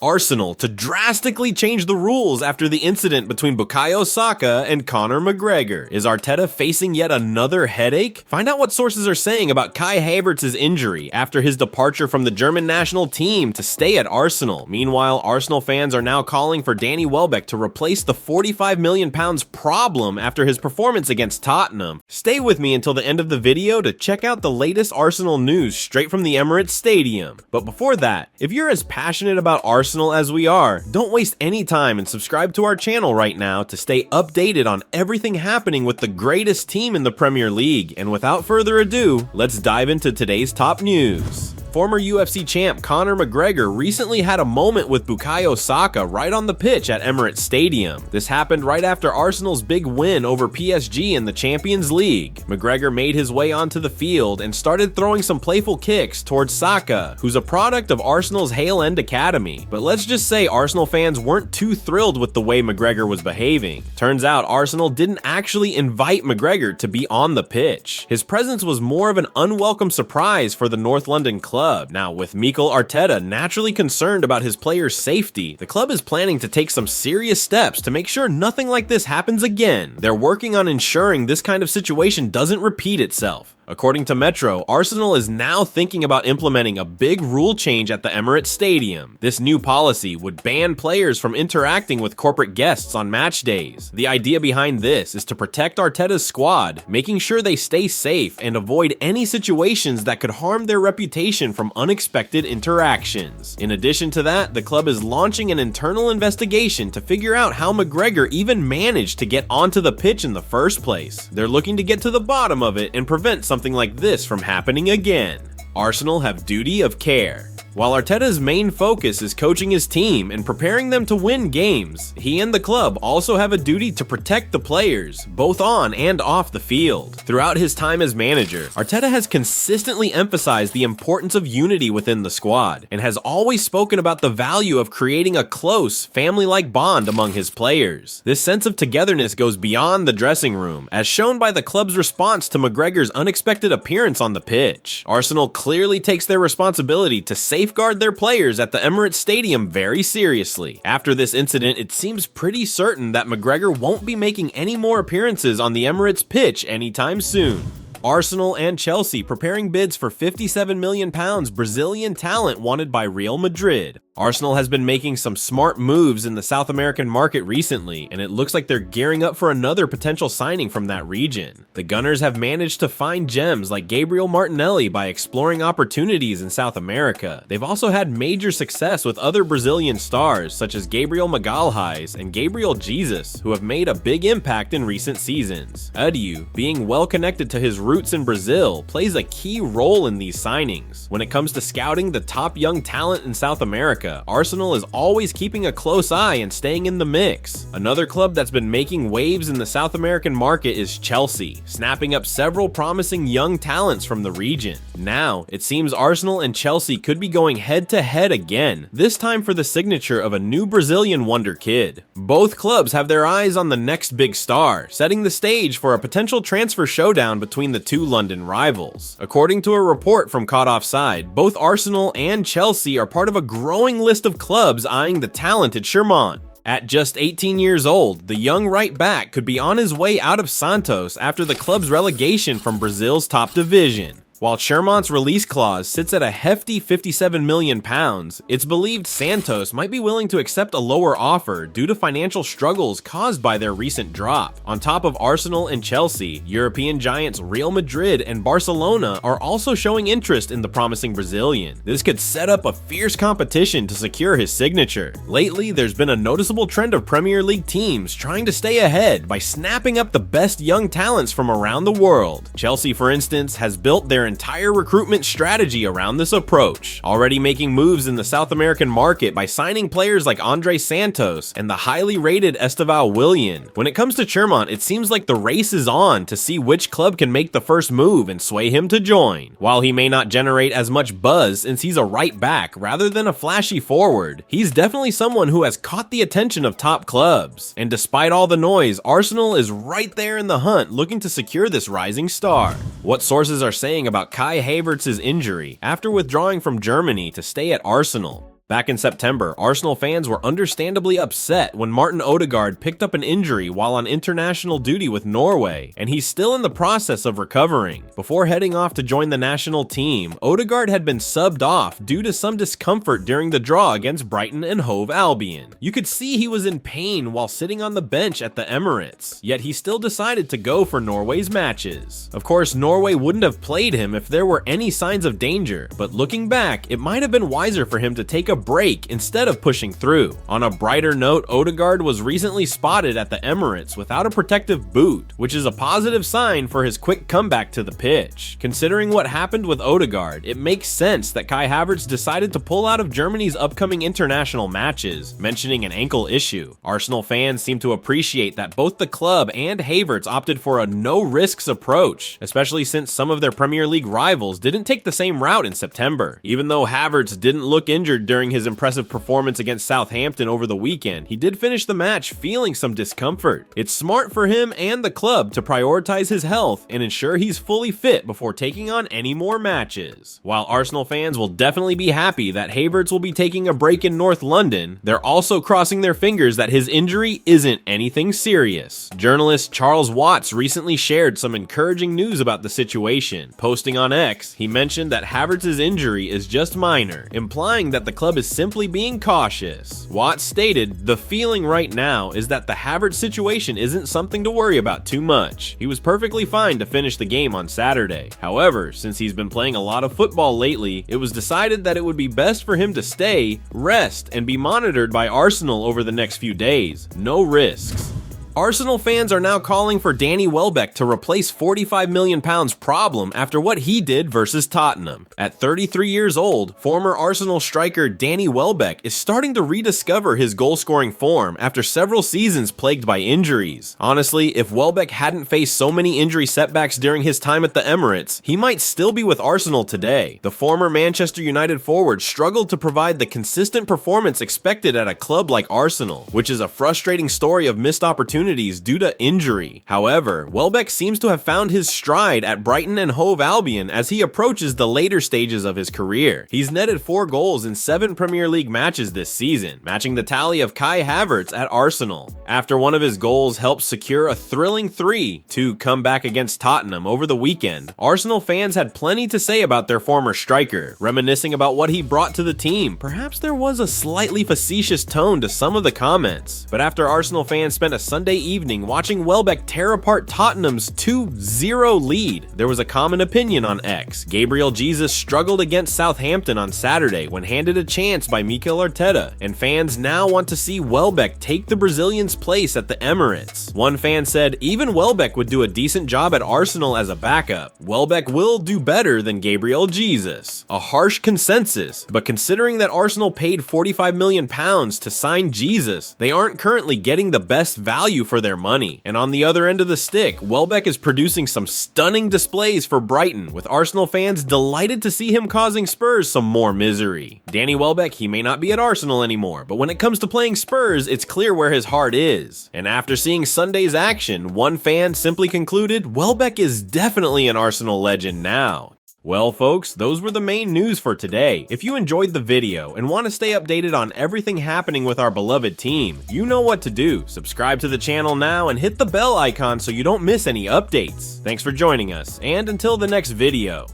Arsenal to drastically change the rules after the incident between Bukayo Saka and Conor McGregor. Is Arteta facing yet another headache? Find out what sources are saying about Kai Havertz's injury after his departure from the German national team to stay at Arsenal. Meanwhile, Arsenal fans are now calling for Danny Welbeck to replace the £45 million problem after his performance against Tottenham. Stay with me until the end of the video to check out the latest Arsenal news straight from the Emirates Stadium. But before that, if you're as passionate about Arsenal as we are, don't waste any time and subscribe to our channel right now to stay updated on everything happening with the greatest team in the Premier League. And without further ado, let's dive into today's top news. Former UFC champ Conor McGregor recently had a moment with Bukayo Saka right on the pitch at Emirates Stadium. This happened right after Arsenal's big win over PSG in the Champions League. McGregor made his way onto the field and started throwing some playful kicks towards Saka, who's a product of Arsenal's Hale Academy. But let's just say Arsenal fans weren't too thrilled with the way McGregor was behaving. Turns out Arsenal didn't actually invite McGregor to be on the pitch. His presence was more of an unwelcome surprise for the North London club. Now, with Mikel Arteta naturally concerned about his players' safety, the club is planning to take some serious steps to make sure nothing like this happens again. They're working on ensuring this kind of situation doesn't repeat itself. According to Metro, Arsenal is now thinking about implementing a big rule change at the Emirates Stadium. This new policy would ban players from interacting with corporate guests on match days. The idea behind this is to protect Arteta's squad, making sure they stay safe and avoid any situations that could harm their reputation from unexpected interactions. In addition to that, the club is launching an internal investigation to figure out how McGregor even managed to get onto the pitch in the first place. They're looking to get to the bottom of it and prevent something like this from happening again. Arsenal have duty of care. While Arteta's main focus is coaching his team and preparing them to win games, he and the club also have a duty to protect the players, both on and off the field. Throughout his time as manager, Arteta has consistently emphasized the importance of unity within the squad, and has always spoken about the value of creating a close, family-like bond among his players. This sense of togetherness goes beyond the dressing room, as shown by the club's response to McGregor's unexpected appearance on the pitch. Arsenal clearly takes their responsibility to safeguard their players at the Emirates Stadium very seriously. After this incident, it seems pretty certain that McGregor won't be making any more appearances on the Emirates pitch anytime soon. Arsenal and Chelsea preparing bids for £57 million Brazilian talent wanted by Real Madrid. Arsenal has been making some smart moves in the South American market recently, and it looks like they're gearing up for another potential signing from that region. The Gunners have managed to find gems like Gabriel Martinelli by exploring opportunities in South America. They've also had major success with other Brazilian stars such as Gabriel Magalhaes and Gabriel Jesus, who have made a big impact in recent seasons. Edu, being well connected to his roots in Brazil, plays a key role in these signings. When it comes to scouting the top young talent in South America, Arsenal is always keeping a close eye and staying in the mix. Another club that's been making waves in the South American market is Chelsea, snapping up several promising young talents from the region. Now, it seems Arsenal and Chelsea could be going head-to-head again, this time for the signature of a new Brazilian wonder kid. Both clubs have their eyes on the next big star, setting the stage for a potential transfer showdown between the two London rivals. According to a report from Caught Offside, both Arsenal and Chelsea are part of a growing list of clubs eyeing the talented Sherman. At just 18 years old, the young right back could be on his way out of Santos after the club's relegation from Brazil's top division. While Sherman's release clause sits at a hefty £57 million, it's believed Santos might be willing to accept a lower offer due to financial struggles caused by their recent drop. On top of Arsenal and Chelsea, European giants Real Madrid and Barcelona are also showing interest in the promising Brazilian. This could set up a fierce competition to secure his signature. Lately, there's been a noticeable trend of Premier League teams trying to stay ahead by snapping up the best young talents from around the world. Chelsea, for instance, has built their entire recruitment strategy around this approach, already making moves in the South American market by signing players like Andre Santos and the highly rated Estevão Willian. When it comes to Sherman, it seems like the race is on to see which club can make the first move and sway him to join. While he may not generate as much buzz since he's a right back rather than a flashy forward, he's definitely someone who has caught the attention of top clubs. And despite all the noise, Arsenal is right there in the hunt looking to secure this rising star. What sources are saying about Kai Havertz's injury after withdrawing from Germany to stay at Arsenal. Back in September, Arsenal fans were understandably upset when Martin Odegaard picked up an injury while on international duty with Norway, and he's still in the process of recovering. Before heading off to join the national team, Odegaard had been subbed off due to some discomfort during the draw against Brighton and Hove Albion. You could see he was in pain while sitting on the bench at the Emirates, yet he still decided to go for Norway's matches. Of course, Norway wouldn't have played him if there were any signs of danger, but looking back, it might have been wiser for him to take a break instead of pushing through. On a brighter note, Odegaard was recently spotted at the Emirates without a protective boot, which is a positive sign for his quick comeback to the pitch. Considering what happened with Odegaard, it makes sense that Kai Havertz decided to pull out of Germany's upcoming international matches, mentioning an ankle issue. Arsenal fans seem to appreciate that both the club and Havertz opted for a no-risks approach, especially since some of their Premier League rivals didn't take the same route in September. Even though Havertz didn't look injured during his impressive performance against Southampton over the weekend, he did finish the match feeling some discomfort. It's smart for him and the club to prioritize his health and ensure he's fully fit before taking on any more matches. While Arsenal fans will definitely be happy that Havertz will be taking a break in North London, they're also crossing their fingers that his injury isn't anything serious. Journalist Charles Watts recently shared some encouraging news about the situation. Posting on X, he mentioned that Havertz's injury is just minor, implying that the club is simply being cautious. Watts stated, "The feeling right now is that the Havertz situation isn't something to worry about too much. He was perfectly fine to finish the game on Saturday. However, since he's been playing a lot of football lately, it was decided that it would be best for him to stay, rest, and be monitored by Arsenal over the next few days. No risks." Arsenal fans are now calling for Danny Welbeck to replace £45 million problem after what he did versus Tottenham. At 33 years old, former Arsenal striker Danny Welbeck is starting to rediscover his goal-scoring form after several seasons plagued by injuries. Honestly, if Welbeck hadn't faced so many injury setbacks during his time at the Emirates, he might still be with Arsenal today. The former Manchester United forward struggled to provide the consistent performance expected at a club like Arsenal, which is a frustrating story of missed opportunities due to injury. However, Welbeck seems to have found his stride at Brighton and Hove Albion as he approaches the later stages of his career. He's netted 4 goals in 7 Premier League matches this season, matching the tally of Kai Havertz at Arsenal. After one of his goals helped secure a thrilling 3-2 comeback against Tottenham over the weekend, Arsenal fans had plenty to say about their former striker, reminiscing about what he brought to the team. Perhaps there was a slightly facetious tone to some of the comments, but after Arsenal fans spent a Sunday evening watching Welbeck tear apart Tottenham's 2-0 lead, there was a common opinion on X. Gabriel Jesus struggled against Southampton on Saturday when handed a chance by Mikel Arteta, and fans now want to see Welbeck take the Brazilian's place at the Emirates. One fan said, "Even Welbeck would do a decent job at Arsenal as a backup. Welbeck will do better than Gabriel Jesus." A harsh consensus, but considering that Arsenal paid £45 million to sign Jesus, they aren't currently getting the best value for their money. And on the other end of the stick, Welbeck is producing some stunning displays for Brighton, with Arsenal fans delighted to see him causing Spurs some more misery. Danny Welbeck, he may not be at Arsenal anymore, but when it comes to playing Spurs, it's clear where his heart is. And after seeing Sunday's action, one fan simply concluded, Welbeck is definitely an Arsenal legend now. Well folks, those were the main news for today. If you enjoyed the video and want to stay updated on everything happening with our beloved team, you know what to do. Subscribe to the channel now and hit the bell icon so you don't miss any updates. Thanks for joining us, and until the next video.